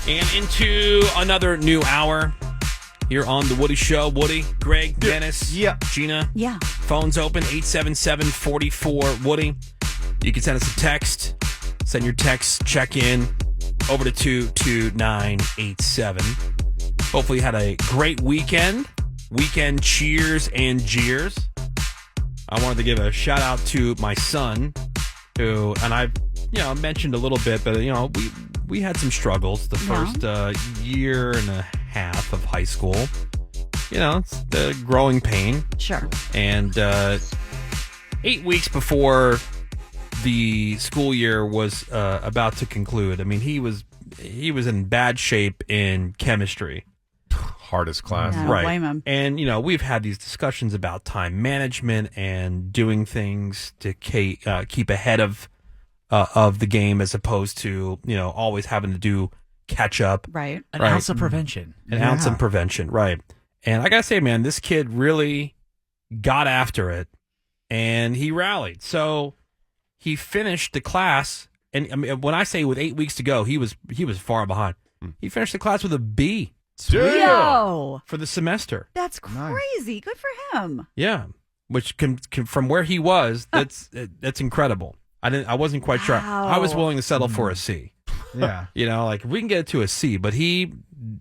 And into another new hour here on The Woody Show. Woody, Greg, Dennis, Gina. Yeah. Phones open, 877-44-WOODY. You can send us a text. Send your text, check in over to 22987. Hopefully you had a great weekend. Weekend cheers and jeers. I wanted to give a shout out to my son, who, and I've, mentioned a little bit, but, we had some struggles the first year and a half of high school. It's the growing pain. Sure. And 8 weeks before the school year was about to conclude, I mean, he was in bad shape in chemistry. Hardest class. Yeah, I don't blame him. And, we've had these discussions about time management and doing things to keep ahead of the game as opposed to, always having to do catch up. Right. An ounce of prevention. An ounce of prevention, right. And I got to say, man, this kid really got after it, and he rallied. So he finished the class, and I mean, when I say with 8 weeks to go, he was far behind. He finished the class with a B. Yo! For the semester. That's crazy. Good for him. Yeah. Which can from where he was, that's incredible. I wasn't quite sure. I was willing to settle for a C. Yeah. If we can get it to a C, but he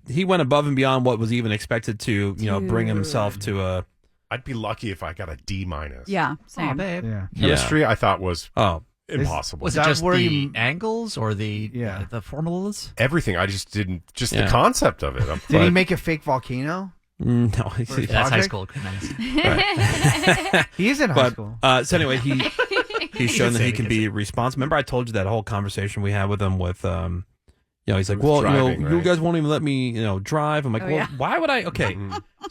went above and beyond what was even expected to, bring himself to a. I'd be lucky if I got a D-. Yeah, same. Oh, babe. Yeah. Chemistry, I thought was impossible. Was it just the angles or the formulas? Everything. I just didn't. Just the concept of it. Did he make a fake volcano? No, that's high school. He is in high school. So anyway, he's shown that he can be responsible. Remember, I told you that whole conversation we had with him with, he's like, well, driving, you guys won't even let me, drive. I'm like, why would I? Okay,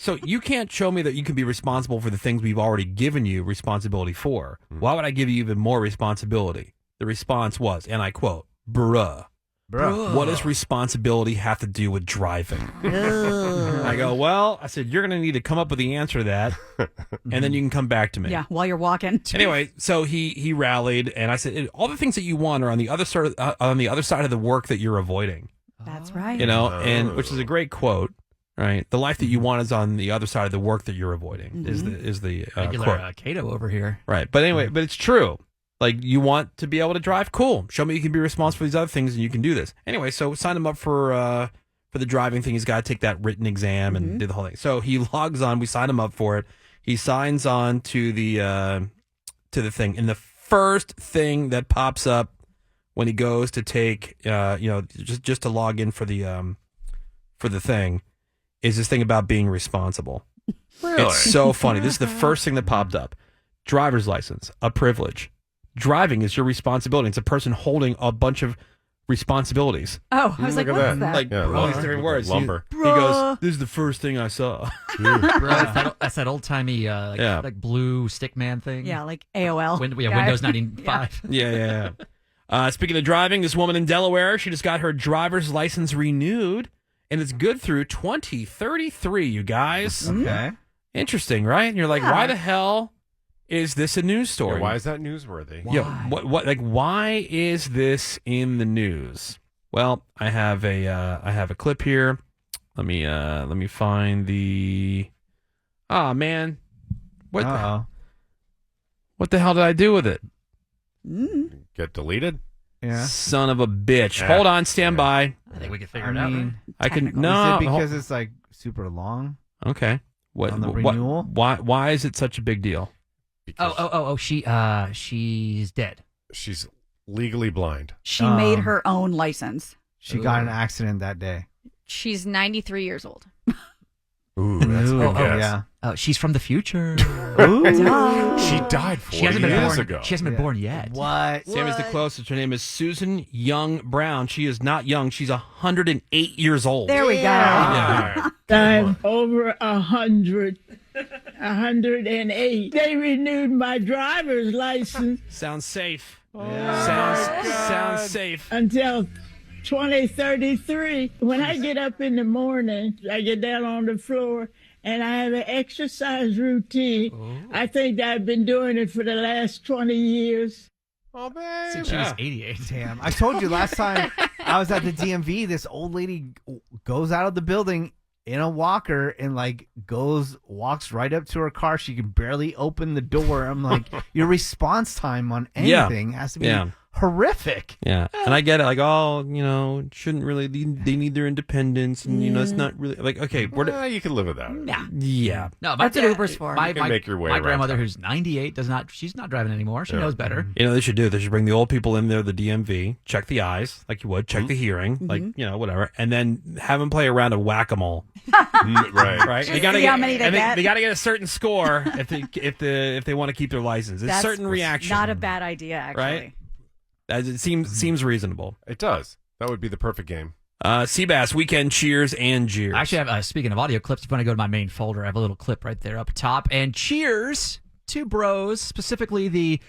so you can't show me that you can be responsible for the things we've already given you responsibility for. Why would I give you even more responsibility? The response was, and I quote, bruh. What does responsibility have to do with driving? I go, I said, you're going to need to come up with the answer to that, and then you can come back to me. Yeah, while you're walking. Anyway, so he rallied, and I said, all the things that you want are on the other side of the work that you're avoiding. That's right. And which is a great quote, right? The life that you want is on the other side of the work that you're avoiding. Is the regular quote. Cato over here, right? But anyway, but it's true. Like, you want to be able to drive? Cool. Show me you can be responsible for these other things, and you can do this. Anyway, so sign him up for the driving thing. He's got to take that written exam and do the whole thing. So he logs on. We sign him up for it. He signs on to the thing. And the first thing that pops up when he goes to take, just to log in for the thing, is this thing about being responsible. Really? It's so funny. This is the first thing that popped up. Driver's license, a privilege. Driving is your responsibility. It's a person holding a bunch of responsibilities. Oh, I was like, what's that? Like, all these different words. Lumber. He goes, this is the first thing I saw. That's that old-timey like blue stickman thing. Yeah, like AOL. Windows 95. Yeah. Speaking of driving, this woman in Delaware, she just got her driver's license renewed, and it's good through 2033, you guys. Okay. Interesting, right? And you're like, why the hell is this a news story? Yeah, why is that newsworthy? Yeah, why is this in the news? Well, I have a clip here. Let me find the. Oh man, what the hell did I do with it? Get deleted? Yeah. Son of a bitch! Hold on, stand by. I think we can figure it out. Right? I can Is no it because it's like super long? Okay. What on the renewal? Why is it such a big deal? Because she's dead. She's legally blind. She made her own license. She got in an accident that day. She's 93 years old. Ooh, that's a good guess. Yeah. Oh, she's from the future. She died 40 years ago. She hasn't been born yet. What? Sam is the closest. Her name is Susan Young Brown. She is not young. She's 108 years old. There we go. Yeah. I'm over 100. 108. They renewed my driver's license Sounds safe. Sounds safe. until 2033. When I get up in the morning, I get down on the floor and I have an exercise routine. I think I've been doing it for the last 20 years. Oh, man. Since she was 88. Damn. I told you last time I was at the DMV, this old lady goes out of the building in a walker and walks right up to her car. She can barely open the door. I'm like, your response time on anything has to be horrific. Yeah. And I get it. Like, shouldn't really, they need their independence. And, it's not really, like, okay. You can live without it. Yeah. No, that's what Uber's for. You can make your way my around grandmother, town. who's 98, she's not driving anymore. She knows better. They should do. They should bring the old people in there, the DMV, check the eyes, like you would, check the hearing, like, whatever, and then have them play around a whack-a-mole. Right. They gotta how many they get. They got to get a certain score if they want to keep their license. It's a certain reaction. Not a bad idea, actually. Right? As it seems reasonable. It does. That would be the perfect game. Seabass, weekend cheers and jeers. I actually have, speaking of audio clips, if you want to go to my main folder, I have a little clip right there up top. And cheers to bros, specifically the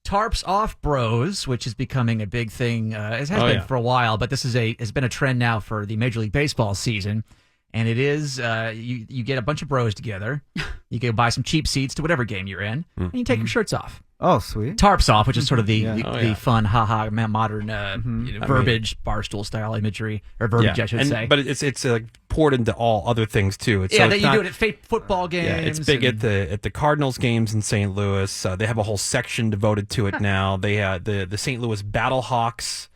Tarps Off Bros, which is becoming a big thing. It has been for a while, but this has been a trend now for the Major League Baseball season. And it is, you get a bunch of bros together, you go buy some cheap seats to whatever game you're in, and you take your shirts off. Oh, sweet. Tarps off, which is sort of the fun, modern verbiage, barstool style imagery, or verbiage, I should say. But it's like poured into all other things too. You do it at fake football games. Yeah, it's big at the Cardinals games in St. Louis. They have a whole section devoted to it now. They the St. Louis Battlehawks,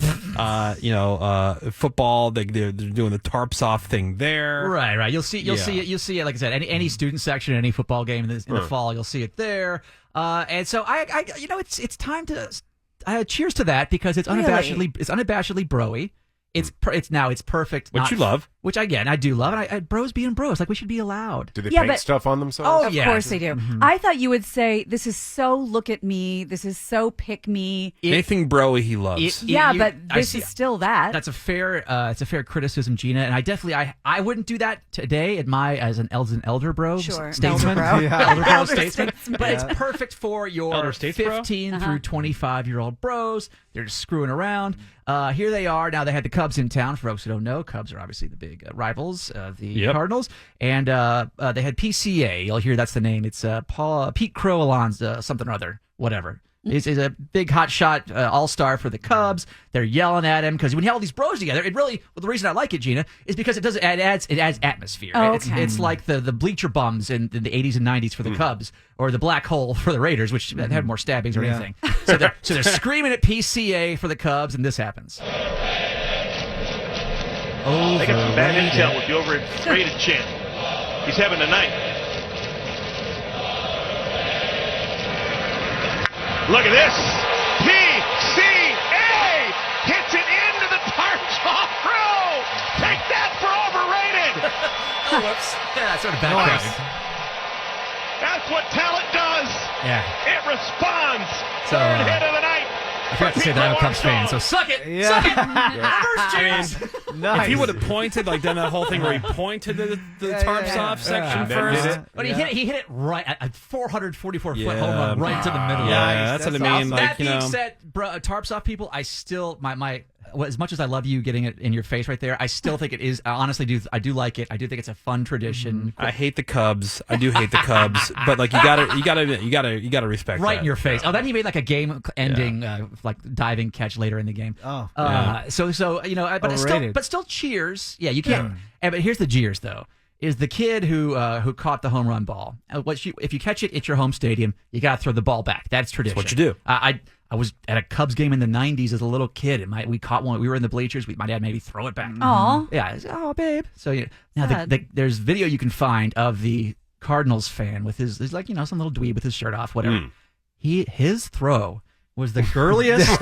football. They're doing the Tarps Off thing there. Right. You'll see it. Like I said, any student section, any football game in the fall, you'll see it there. And so it's time to cheers to that, because it's unabashedly broy. It's perfect. Which you love. Which I do love. And bros being bros, like we should be allowed. Do they paint stuff on themselves? Oh, of course they do. I thought you would say, this is so look at me. This is so pick me. Anything broy he loves. But this is still that. That's a fair criticism, Gina. And I definitely, I wouldn't do that today as an elder bro statesman. Elder bro statesman. But it's perfect for your 15 through 25-year-old bros. They're just screwing around. Here they are. Now, they had the Cubs in town. For folks who don't know, Cubs are obviously the big rivals of the Cardinals. And they had PCA. You'll hear that's the name. It's Pete Crow Alonso, something or other, whatever. He's a big hotshot all-star for the Cubs. They're yelling at him because when you have all these bros together, the reason I like it, Gina, is because it adds atmosphere. Oh, It's like the bleacher bums in the 80s and 90s for the Cubs, or the black hole for the Raiders, which had more stabbings or anything. So they're screaming at PCA for the Cubs, and this happens. I got some bad intel with the overrated chin. He's having a night. Look at this. PCA hits it into the Tarps Off Bro. Take that for overrated. Whoops. Yeah, sort of background. That's what talent does. Yeah. It responds. So, Third hit of the night. I forgot to say that I'm a Cubs fan, so suck it. Suck it. If he would have pointed, like done that whole thing where he pointed the Tarps Off section first. But he hit it right at a 444-foot home run right to the middle. Yeah, that's what I mean. Awesome. That being said, Tarps Off people, I still as much as I love you getting it in your face right there, I still think it is. I honestly do. I do like it. I do think it's a fun tradition. I hate the Cubs. I do hate the Cubs, but like you gotta respect right that. in your face. Oh, then he made like a game-ending like diving catch later in the game. Oh, so but still cheers. Yeah, you can't. But here's the jeers though. Is the kid who caught the home run ball? If you catch it at your home stadium, you got to throw the ball back. That's tradition. That's what you do. I was at a Cubs game in the 90s as a little kid, and we caught one. We were in the bleachers. My dad maybe throw it back. Aw. Yeah. Oh, babe. So now there's video you can find of the Cardinals fan with his like some little dweeb with his shirt off, whatever. His throw was the girliest,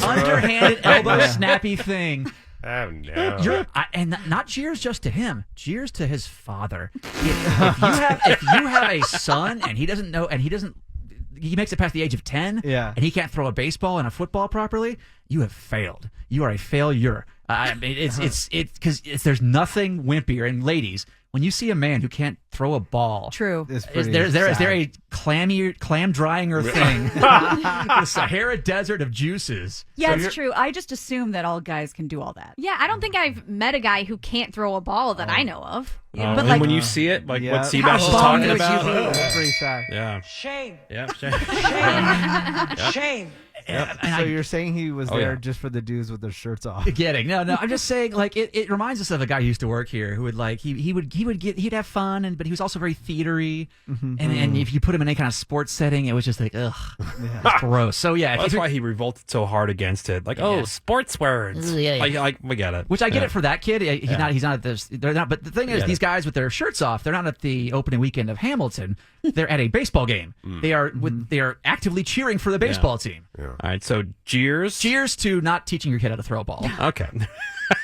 underhanded elbow snappy thing. Oh no! And not jeers just to him, jeers to his father. If you have a son and he doesn't know, and he makes it past the age of 10, and he can't throw a baseball and a football properly, you have failed. You are a failure. It's because there's nothing wimpier. And ladies, when you see a man who can't throw a ball, true. Is there a clam drying thing? The Sahara Desert of juices. Yeah, it's true. I just assume that all guys can do all that. Yeah, I don't think I've met a guy who can't throw a ball that I know of. Yeah, but when you see it, like what Seabass is talking about, that's pretty sad. Yeah. Shame. Yeah. Shame. Shame. Yep. So you're saying he was there just for the dudes with their shirts off? No. I'm just saying, like it reminds us of a guy who used to work here who would like he'd have fun, but he was also very theatery, and if you put him in any kind of sports setting, it was just like it's gross. So that's why he revolted so hard against it. Like sports words. Like we get it. Which I get it for that kid. He's not at this. They're not. But the thing is, these guys with their shirts off, they're not at the opening weekend of Hamilton. They're at a baseball game. They are they are actively cheering for the baseball team. Yeah. All right, so cheers to not teaching your kid how to throw a ball. Okay.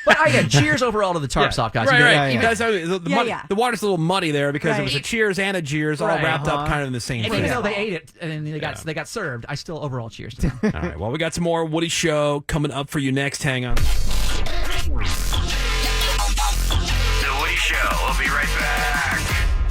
But cheers overall to the tarp soft guys. Right. You guys, the water's a little muddy there because it was a cheers and a jeers all wrapped up kind of in the same thing. And even though they ate it and they got served, I still overall cheers to them. All right, well, we got some more Woody Show coming up for you next. Hang on. The Woody Show. We'll be right back.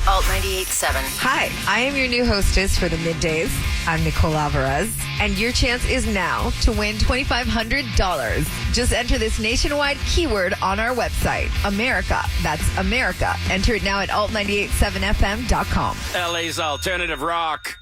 Alt 98.7. Hi, I am your new hostess for the middays. I'm Nicole Alvarez, and your chance is now to win $2,500. Just enter this nationwide keyword on our website, America. That's America. Enter it now at alt987fm.com. LA's alternative rock.